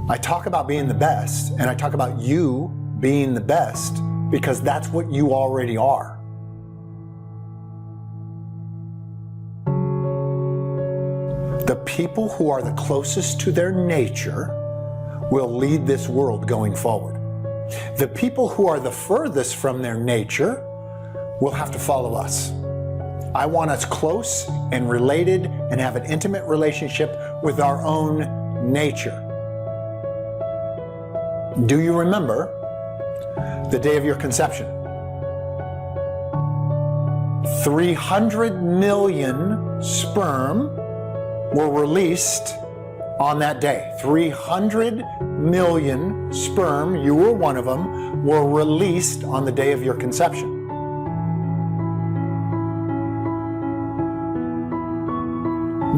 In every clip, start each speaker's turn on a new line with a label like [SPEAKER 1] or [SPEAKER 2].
[SPEAKER 1] I talk about being the best, and I talk about you being the best because that's what you already are. The people who are the closest to their nature will lead this world going forward. The people who are the furthest from their nature will have to follow us. I want us close and related and have an intimate relationship with our own nature. Do you remember the day of your conception? 300 million sperm were released on that day. 300 million sperm, you were one of them, were released on the day of your conception.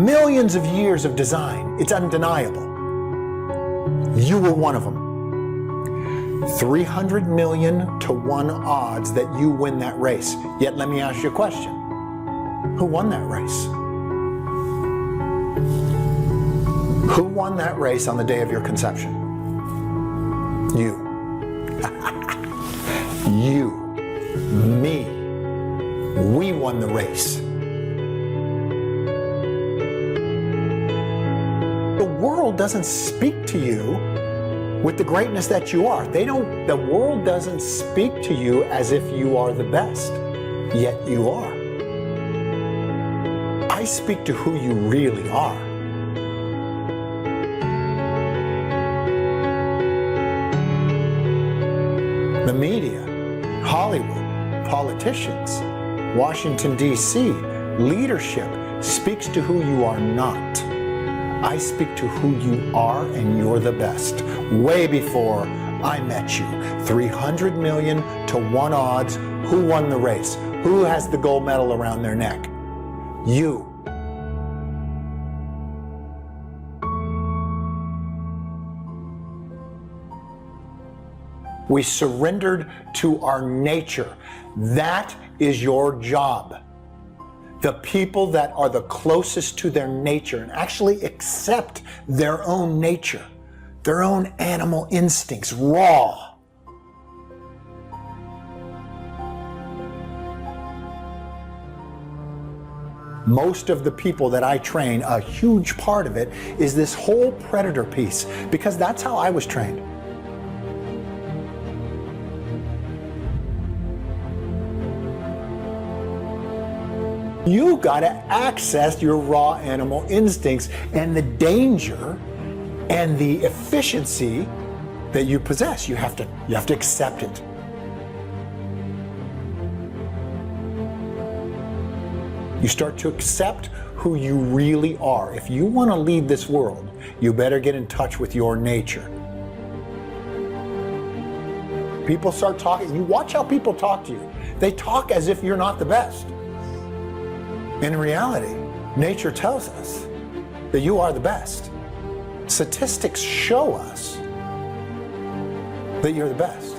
[SPEAKER 1] Millions of years of design, it's undeniable. You were one of them. 300 million to 1 odds that you win that race. Yet let me ask you a question. Who won that race? Who won that race on the day of your conception? You. You. Me. We won the race. The world doesn't speak to you with the greatness that you are. The world doesn't speak to you as if you are the best, yet you are. I speak to who you really are. The media, Hollywood, politicians, Washington, D.C., leadership speaks to who you are not. I speak to who you are, and you're the best. Way before I met you. 300 million to 1 odds. Who won the race? Who has the gold medal around their neck? You. We surrendered to our nature. That is your job. The people that are the closest to their nature and actually accept their own nature, their own animal instincts, raw. Most of the people that I train, a huge part of it is this whole predator piece, because that's how I was trained. You got to access your raw animal instincts and the danger and the efficiency that you possess. You have to accept it. You start to accept who you really are. If you want to lead this world, you better get in touch with your nature. People start talking. You watch how people talk to you. They talk as if you're not the best. In reality, nature tells us that you are the best. Statistics show us that you're the best.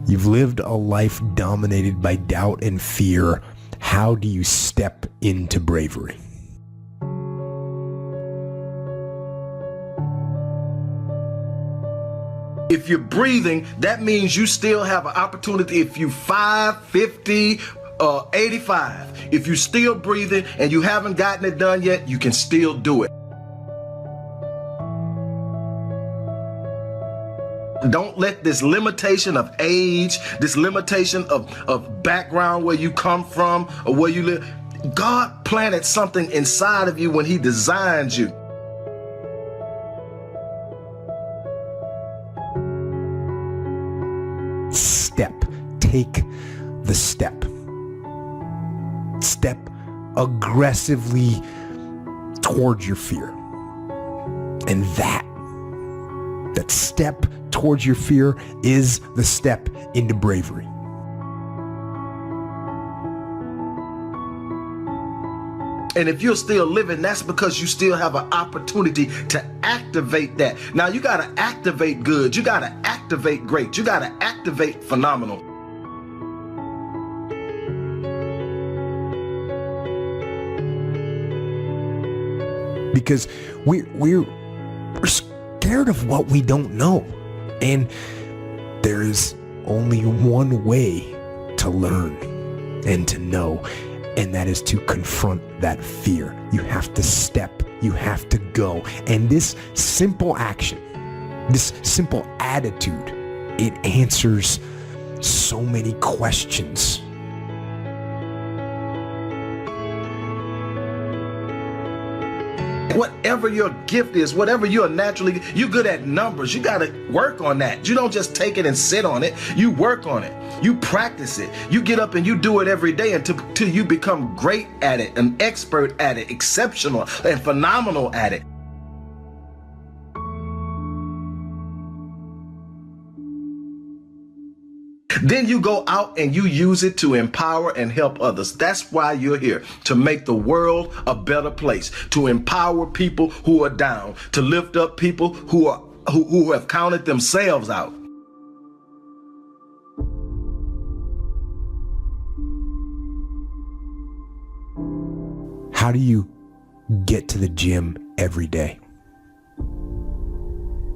[SPEAKER 2] You've lived a life dominated by doubt and fear. How do you step into bravery?
[SPEAKER 3] If you're breathing, that means you still have an opportunity. If you 5, 50, 85, if you're still breathing and you haven't gotten it done yet, you can still do it. Don't let this limitation of age, this limitation of background, where you come from or where you live. God planted something inside of you when He designed you.
[SPEAKER 2] Step. Take the step. Step aggressively towards your fear. And that step towards your fear is the step into bravery.
[SPEAKER 3] And if you're still living, that's because you still have an opportunity to activate that. Now you got to activate good. You got to activate great. You got to activate phenomenal.
[SPEAKER 2] because we're scared of what we don't know. And there is only one way to learn and to know, and that is to confront that fear. You have to step, you have to go. And this simple action, this simple attitude, it answers so many questions.
[SPEAKER 3] Whatever your gift is, whatever you're naturally, you're good at numbers. You got to work on that. You don't just take it and sit on it. You work on it. You practice it. You get up and you do it every day until you become great at it, an expert at it, exceptional and phenomenal at it. Then you go out and you use it to empower and help others. That's why you're here, to make the world a better place, to empower people who are down, to lift up people who have counted themselves out.
[SPEAKER 2] How do you get to the gym every day?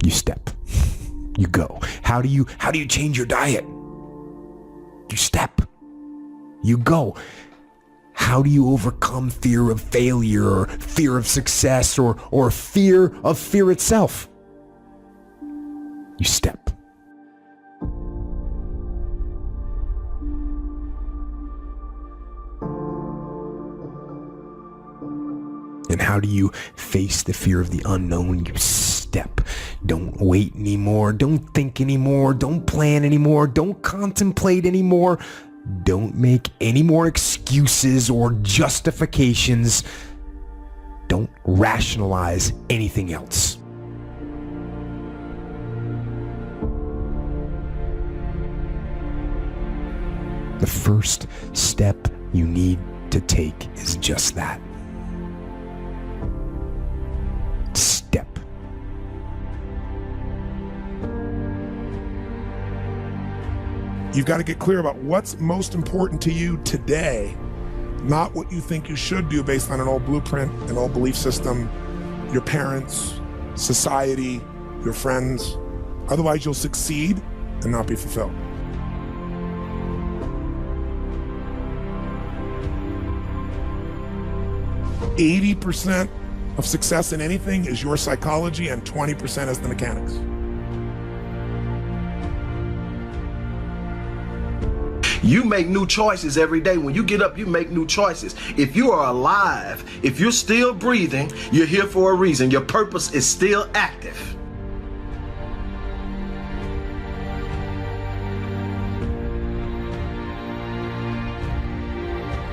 [SPEAKER 2] You step. You go. How do you change your diet? You step. You go. How do you overcome fear of failure or fear of success or fear of fear itself? You step. And how do you face the fear of the unknown? You step. Don't wait anymore. Don't think anymore. Don't plan anymore. Don't contemplate anymore. Don't make any more excuses or justifications. Don't rationalize anything else. The first step you need to take is just that. Step.
[SPEAKER 4] You've got to get clear about what's most important to you today, not what you think you should do based on an old blueprint, an old belief system, your parents, society, your friends. Otherwise, you'll succeed and not be fulfilled. %80 of success in anything is your psychology, and 20% is the mechanics.
[SPEAKER 3] You make new choices every day. When you get up, you make new choices. If you are alive, if you're still breathing, you're here for a reason. Your purpose is still active.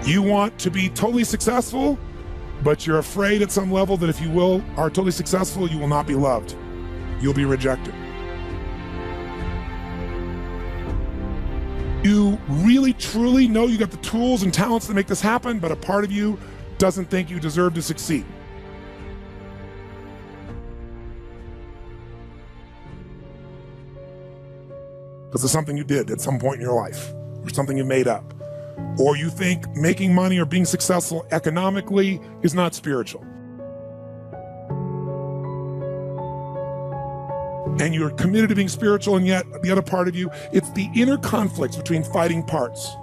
[SPEAKER 4] You want to be totally successful, but you're afraid at some level that if you are totally successful, you will not be loved. You'll be rejected. You really, truly know you got the tools and talents to make this happen, but a part of you doesn't think you deserve to succeed. Because it's something you did at some point in your life, or something you made up. Or you think making money or being successful economically is not spiritual. And you're committed to being spiritual, and yet the other part of you, it's the inner conflicts between fighting parts.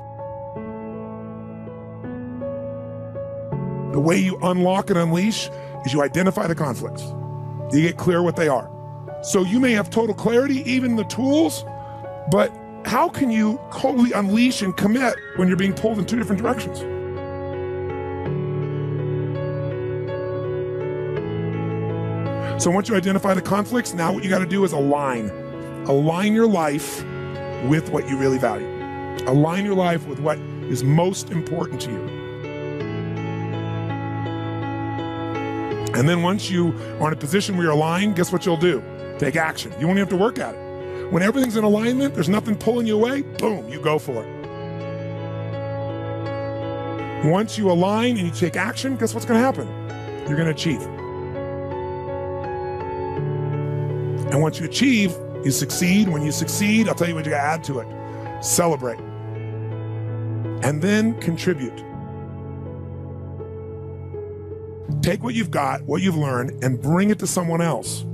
[SPEAKER 4] The way you unlock and unleash is you identify the conflicts. You get clear what they are. So you may have total clarity, even the tools, but how can you totally unleash and commit when you're being pulled in two different directions? So once you identify the conflicts, now what you got to do is align. Align your life with what you really value. Align your life with what is most important to you. And then once you are in a position where you're aligned, guess what you'll do? Take action. You won't even have to work at it. When everything's in alignment, there's nothing pulling you away, boom, you go for it. Once you align and you take action, guess what's going to happen? You're going to achieve. And once you achieve, you succeed. When you succeed, I'll tell you what you got to add to it. Celebrate. And then contribute. Take what you've got, what you've learned, and bring it to someone else.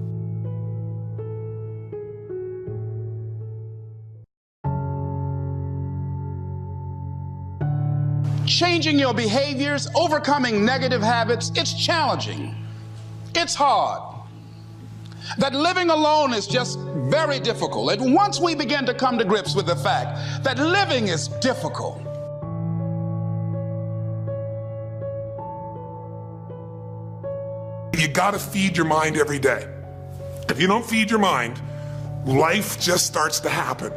[SPEAKER 5] Changing your behaviors, overcoming negative habits, it's challenging. It's hard. That living alone is just very difficult. And once we begin to come to grips with the fact that living is difficult,
[SPEAKER 4] you got to feed your mind every day. If you don't feed your mind, life just starts to happen.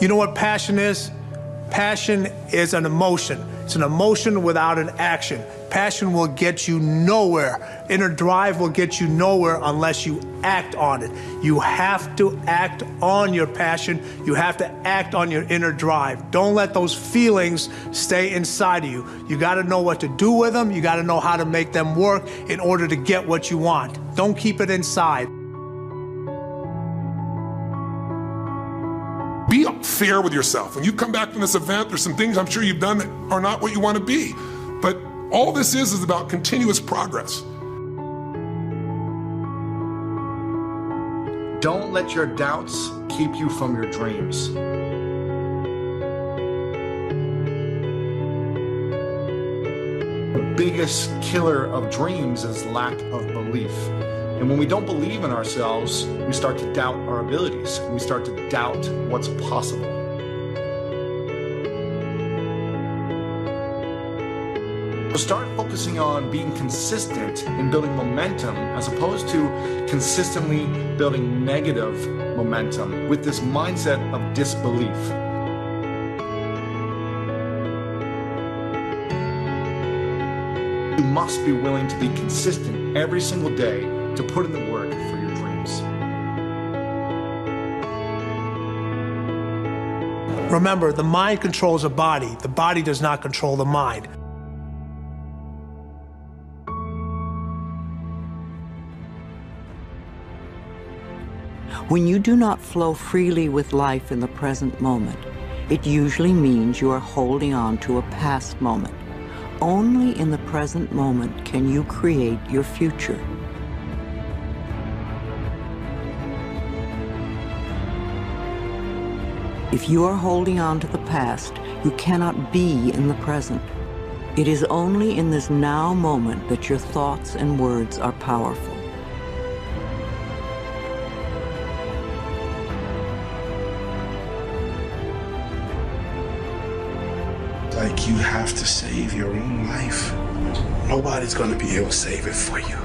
[SPEAKER 6] You know what passion is? Passion is an emotion. It's an emotion without an action. Passion will get you nowhere. Inner drive will get you nowhere unless you act on it. You have to act on your passion. You have to act on your inner drive. Don't let those feelings stay inside of you. You got to know what to do with them. You got to know how to make them work in order to get what you want. Don't keep it inside.
[SPEAKER 4] Be fair with yourself. When you come back from this event, there's some things I'm sure you've done that are not what you want to be. But all this is about continuous progress.
[SPEAKER 1] Don't let your doubts keep you from your dreams. The biggest killer of dreams is lack of belief. And when we don't believe in ourselves, we start to doubt our abilities. We start to doubt what's possible. So start focusing on being consistent in building momentum as opposed to consistently building negative momentum with this mindset of disbelief. You must be willing to be consistent every single day to put in the work for your dreams.
[SPEAKER 6] Remember, the mind controls the body. The body does not control the mind.
[SPEAKER 7] When you do not flow freely with life in the present moment, it usually means you are holding on to a past moment. Only in the present moment can you create your future. If you are holding on to the past, you cannot be in the present. It is only in this now moment that your thoughts and words are powerful.
[SPEAKER 8] Like you have to save your own life. Nobody's going to be able to save it for you.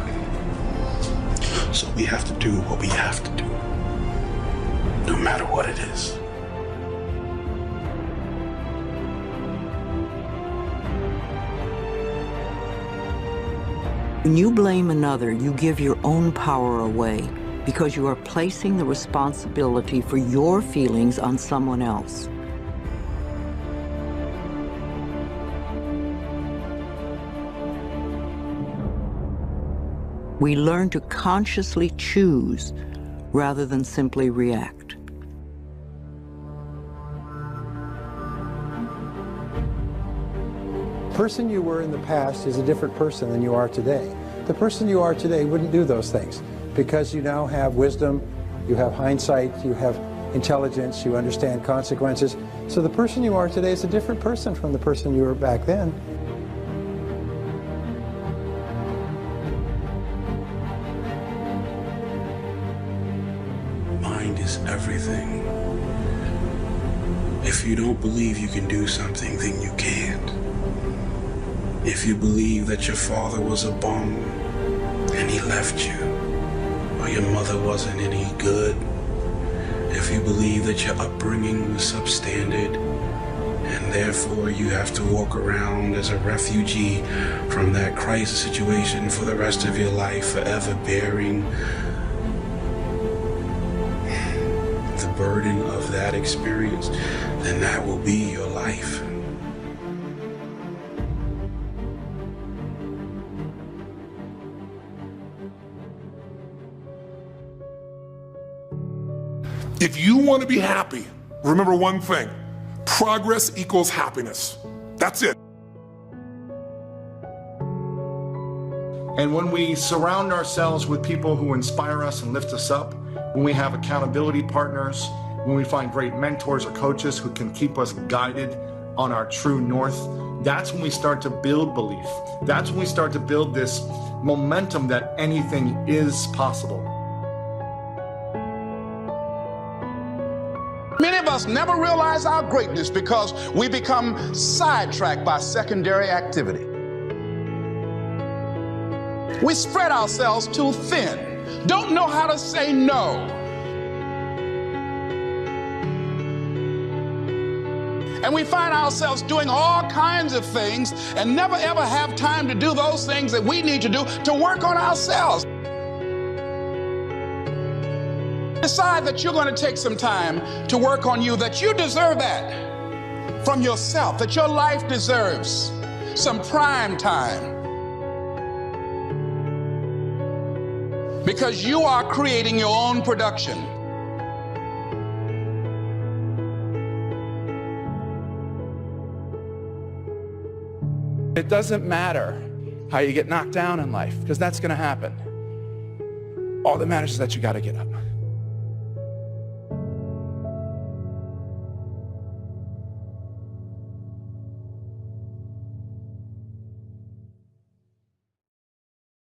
[SPEAKER 8] So we have to do what we have to do, no matter what it is.
[SPEAKER 7] When you blame another, you give your own power away because you are placing the responsibility for your feelings on someone else. We learn to consciously choose rather than simply react.
[SPEAKER 9] The person you were in the past is a different person than you are today. The person you are today wouldn't do those things because you now have wisdom, you have hindsight, you have intelligence, you understand consequences. So the person you are today is a different person from the person you were back then.
[SPEAKER 8] Mind is everything. If you don't believe you can do something, then you can't. If you believe that your father was a bum and he left you, or your mother wasn't any good, if you believe that your upbringing was substandard and therefore you have to walk around as a refugee from that crisis situation for the rest of your life, forever bearing the burden of that experience, then that will be your life.
[SPEAKER 4] If you want to be happy, remember one thing: progress equals happiness. That's it.
[SPEAKER 10] And when we surround ourselves with people who inspire us and lift us up, when we have accountability partners, when we find great mentors or coaches who can keep us guided on our true north, that's when we start to build belief. That's when we start to build this momentum that anything is possible.
[SPEAKER 5] Many of us never realize our greatness because we become sidetracked by secondary activity. We spread ourselves too thin, don't know how to say no. And we find ourselves doing all kinds of things and never ever have time to do those things that we need to do to work on ourselves. Decide that you're going to take some time to work on you, that you deserve that from yourself, that your life deserves some prime time. Because you are creating your own production.
[SPEAKER 11] It doesn't matter how you get knocked down in life, because that's going to happen. All that matters is that you got to get up.